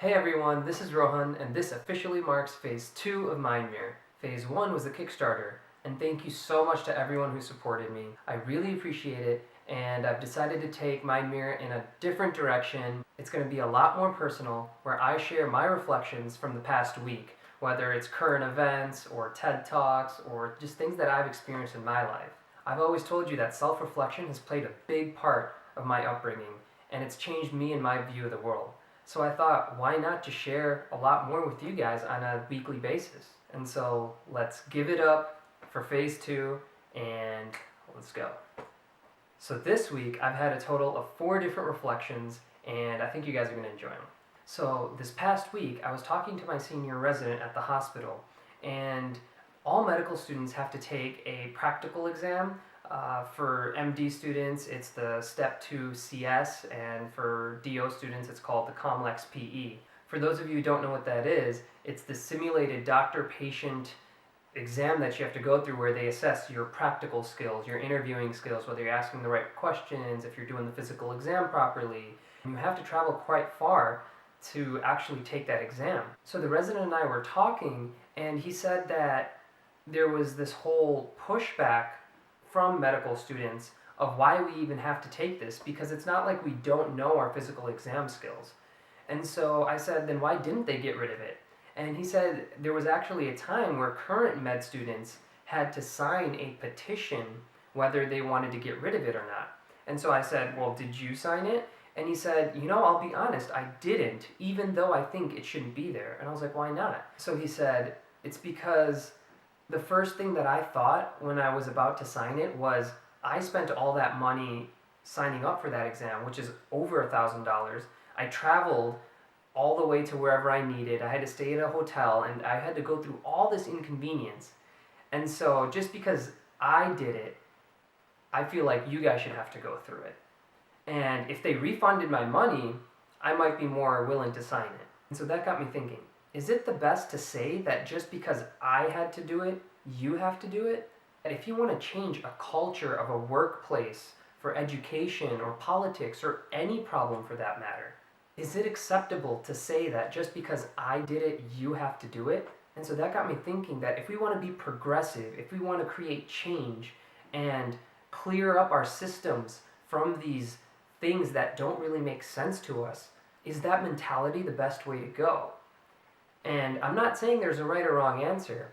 Hey everyone, this is Rohan, and this officially marks Phase 2 of MindMirror. Phase 1 was the Kickstarter, and thank you so much to everyone who supported me. I really appreciate it, and I've decided to take MindMirror in a different direction. It's going to be a lot more personal, where I share my reflections from the past week, whether it's current events, or TED Talks, or just things that I've experienced in my life. I've always told you that self-reflection has played a big part of my upbringing, and it's changed me and my view of the world. So I thought, why not just share a lot more with you guys on a weekly basis? And so let's give it up for Phase 2 and let's go. So this week I've had a total of 4 different reflections, and I think you guys are going to enjoy them. So this past week I was talking to my senior resident at the hospital, and all medical students have to take a practical exam. For MD students, it's the Step 2 CS, and for DO students, it's called the COMLEX PE. For those of you who don't know what that is, it's the simulated doctor-patient exam that you have to go through where they assess your practical skills, your interviewing skills, whether you're asking the right questions, if you're doing the physical exam properly. You have to travel quite far to actually take that exam. So the resident and I were talking, and he said that there was this whole pushback from medical students of why we even have to take this, because it's not like we don't know our physical exam skills. And so I said, then why didn't they get rid of it? And he said there was actually a time where current med students had to sign a petition whether they wanted to get rid of it or not. And so I said, well, did you sign it? And he said, I'll be honest, I didn't, even though I think it shouldn't be there. And I was like, why not? So he said, it's because the first thing that I thought when I was about to sign it was, I spent all that money signing up for that exam, which is over $1,000. I traveled all the way to wherever I needed. I had to stay at a hotel, and I had to go through all this inconvenience. And so just because I did it, I feel like you guys should have to go through it. And if they refunded my money, I might be more willing to sign it. And so that got me thinking, is it the best to say that just because I had to do it, you have to do it? And if you want to change a culture of a workplace for education or politics or any problem for that matter, is it acceptable to say that just because I did it, you have to do it? And so that got me thinking that if we want to be progressive, if we want to create change and clear up our systems from these things that don't really make sense to us, is that mentality the best way to go? And I'm not saying there's a right or wrong answer,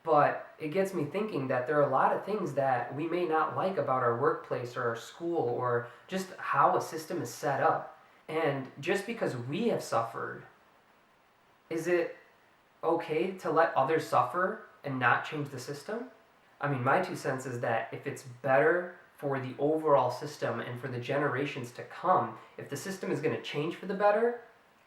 but it gets me thinking that there are a lot of things that we may not like about our workplace or our school or just how a system is set up. And just because we have suffered, is it okay to let others suffer and not change the system? I mean, my 2 cents is that if it's better for the overall system and for the generations to come, if the system is going to change for the better,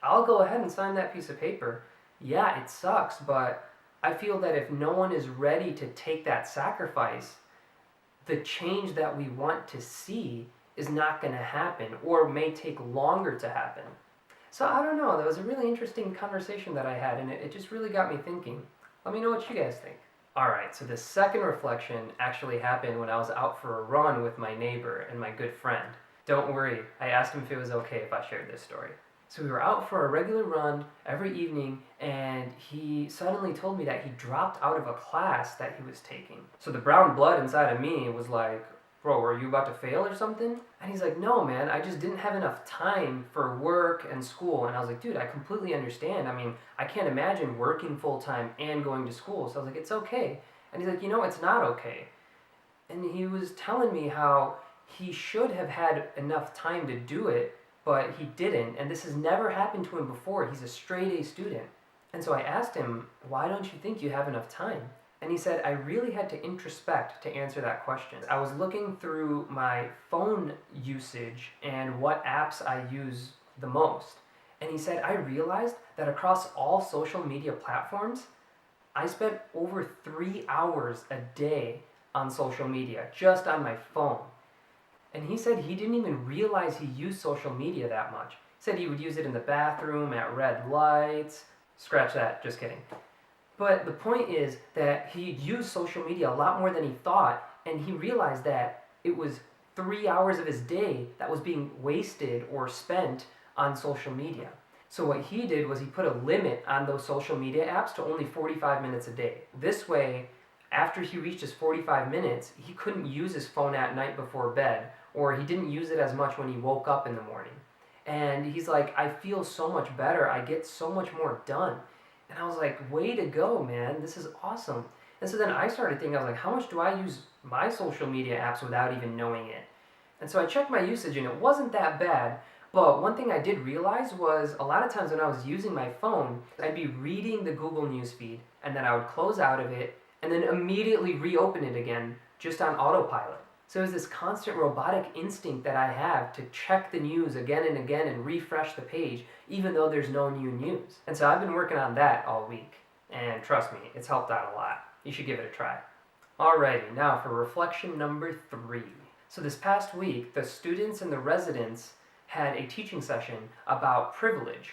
I'll go ahead and sign that piece of paper. Yeah, it sucks, but I feel that if no one is ready to take that sacrifice, the change that we want to see is not going to happen or may take longer to happen. So I don't know, that was a really interesting conversation that I had, and it just really got me thinking. Let me know what you guys think. Alright, so the second reflection actually happened when I was out for a run with my neighbor and my good friend. Don't worry, I asked him if it was okay if I shared this story. So we were out for a regular run every evening, and he suddenly told me that he dropped out of a class that he was taking. So the brown blood inside of me was like, bro, were you about to fail or something? And he's like, no, man, I just didn't have enough time for work and school. And I was like, dude, I completely understand. I mean, I can't imagine working full-time and going to school. So I was like, it's okay. And he's like, it's not okay. And he was telling me how he should have had enough time to do it, but he didn't, and this has never happened to him before. He's a straight A student. And so I asked him, why don't you think you have enough time? And he said, I really had to introspect to answer that question. I was looking through my phone usage and what apps I use the most. And he said, I realized that across all social media platforms, I spent over 3 hours a day on social media, just on my phone. And he said he didn't even realize he used social media that much. He said he would use it in the bathroom, at red lights. Scratch that, just kidding. But the point is that he used social media a lot more than he thought, and he realized that it was 3 hours of his day that was being wasted or spent on social media. So what he did was he put a limit on those social media apps to only 45 minutes a day. This way, after he reached his 45 minutes, he couldn't use his phone at night before bed, or he didn't use it as much when he woke up in the morning. And he's like, I feel so much better. I get so much more done. And I was like, way to go, man. This is awesome. And so then I started thinking, I was like, how much do I use my social media apps without even knowing it? And so I checked my usage and it wasn't that bad. But one thing I did realize was a lot of times when I was using my phone, I'd be reading the Google News feed and then I would close out of it and then immediately reopen it again just on autopilot. So it was this constant robotic instinct that I have to check the news again and again and refresh the page even though there's no new news. And so I've been working on that all week. And trust me, it's helped out a lot. You should give it a try. Alrighty, now for reflection number 3. So this past week, the students and the residents had a teaching session about privilege.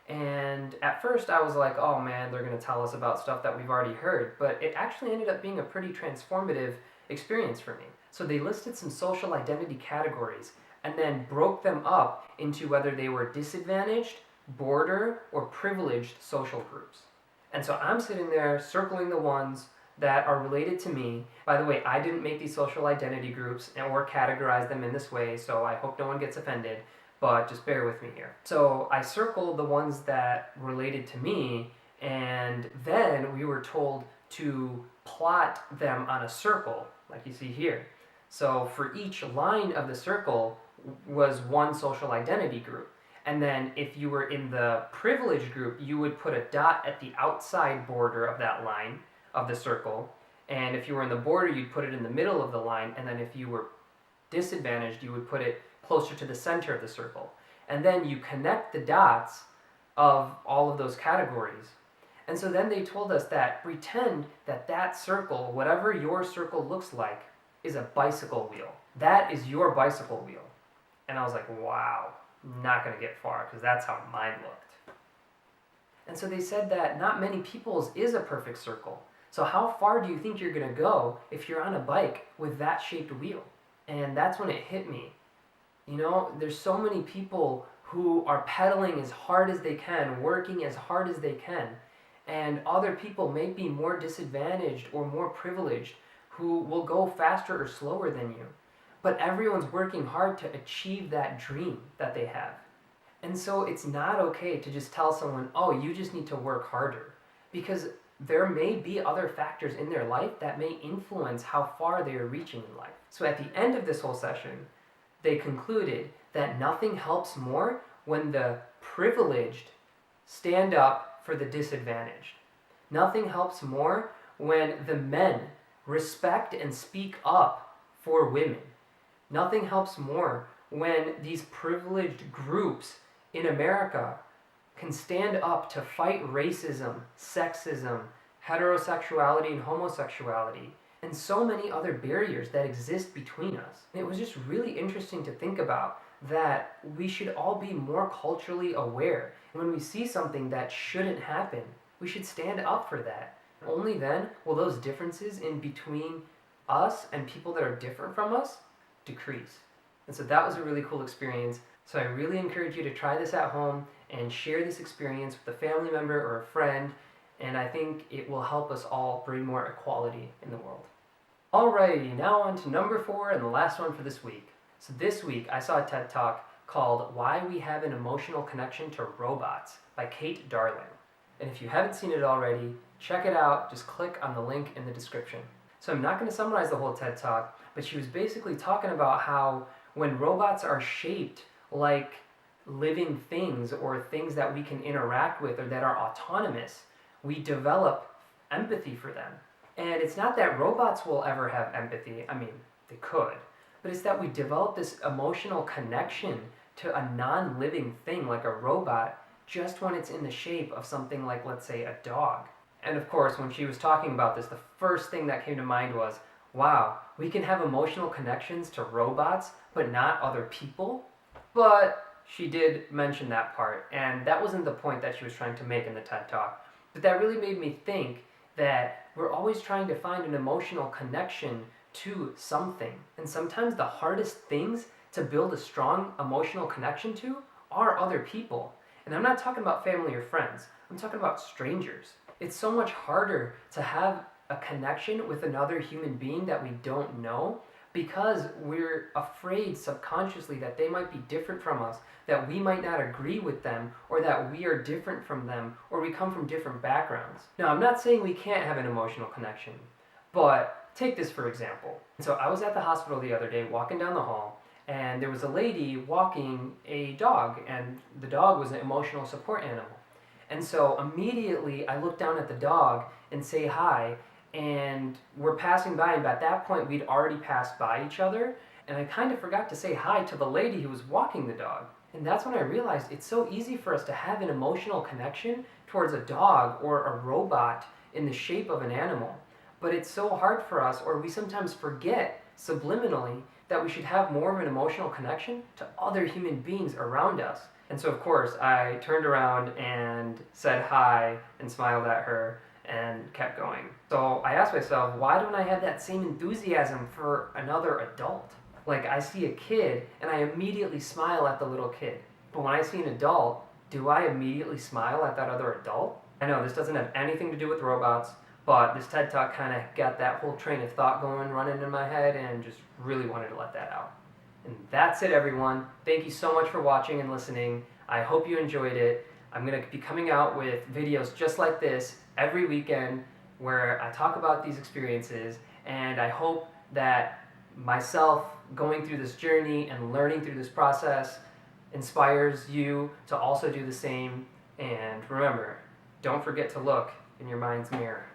And at first I was like, oh man, they're going to tell us about stuff that we've already heard. But it actually ended up being a pretty transformative experience for me. So they listed some social identity categories and then broke them up into whether they were disadvantaged, border, or privileged social groups. And so I'm sitting there circling the ones that are related to me. By the way, I didn't make these social identity groups or categorize them in this way, so I hope no one gets offended, but just bear with me here. So I circled the ones that related to me, and then we were told to plot them on a circle, like you see here. So for each line of the circle was one social identity group. And then if you were in the privileged group, you would put a dot at the outside border of that line of the circle. And if you were in the border, you'd put it in the middle of the line. And then if you were disadvantaged, you would put it closer to the center of the circle. And then you connect the dots of all of those categories. And so then they told us that pretend that that circle, whatever your circle looks like, is a bicycle wheel. That is your bicycle wheel. And I was like, wow, not going to get far because that's how mine looked. And so they said that not many people's is a perfect circle. So how far do you think you're going to go if you're on a bike with that shaped wheel? And that's when it hit me. You know, there's so many people who are pedaling as hard as they can, working as hard as they can. And other people may be more disadvantaged or more privileged who will go faster or slower than you. But everyone's working hard to achieve that dream that they have. And so it's not okay to just tell someone, oh, you just need to work harder. Because there may be other factors in their life that may influence how far they are reaching in life. So at the end of this whole session, they concluded that nothing helps more when the privileged stand up for the disadvantaged. Nothing helps more when the men respect and speak up for women. Nothing helps more when these privileged groups in America can stand up to fight racism, sexism, heterosexuality and homosexuality, and so many other barriers that exist between us. And it was just really interesting to think about that we should all be more culturally aware. And when we see something that shouldn't happen, we should stand up for that. Only then will those differences in between us and people that are different from us decrease. And so that was a really cool experience. So I really encourage you to try this at home and share this experience with a family member or a friend. And I think it will help us all bring more equality in the world. Alrighty, now on to number 4 and the last one for this week. So this week I saw a TED Talk called Why We Have an Emotional Connection to Robots by Kate Darling. And if you haven't seen it already, check it out. Just click on the link in the description. So I'm not going to summarize the whole TED Talk, but she was basically talking about how when robots are shaped like living things or things that we can interact with or that are autonomous, we develop empathy for them. And it's not that robots will ever have empathy. I mean, they could. But it's that we develop this emotional connection to a non-living thing like a robot just when it's in the shape of something like, let's say, a dog. And of course, when she was talking about this, the first thing that came to mind was, wow, we can have emotional connections to robots, but not other people? But she did mention that part, and that wasn't the point that she was trying to make in the TED Talk. But that really made me think that we're always trying to find an emotional connection to something. And sometimes the hardest things to build a strong emotional connection to are other people. And I'm not talking about family or friends, I'm talking about strangers. It's so much harder to have a connection with another human being that we don't know because we're afraid subconsciously that they might be different from us, that we might not agree with them, or that we are different from them, or we come from different backgrounds. Now, I'm not saying we can't have an emotional connection, but take this for example. So I was at the hospital the other day walking down the hall, and there was a lady walking a dog, and the dog was an emotional support animal. And so immediately I look down at the dog and say hi, and we're passing by, and at that point we'd already passed by each other, and I kind of forgot to say hi to the lady who was walking the dog. And that's when I realized it's so easy for us to have an emotional connection towards a dog or a robot in the shape of an animal. But it's so hard for us, or we sometimes forget subliminally, that we should have more of an emotional connection to other human beings around us. And so, of course, I turned around and said hi and smiled at her and kept going. So I asked myself, why don't I have that same enthusiasm for another adult? Like, I see a kid and I immediately smile at the little kid. But when I see an adult, do I immediately smile at that other adult? I know this doesn't have anything to do with robots, but this TED Talk kind of got that whole train of thought going, running in my head, and just really wanted to let that out. And that's it, everyone. Thank you so much for watching and listening. I hope you enjoyed it. I'm going to be coming out with videos just like this every weekend where I talk about these experiences, and I hope that myself going through this journey and learning through this process inspires you to also do the same. And remember, don't forget to look in your mind's mirror.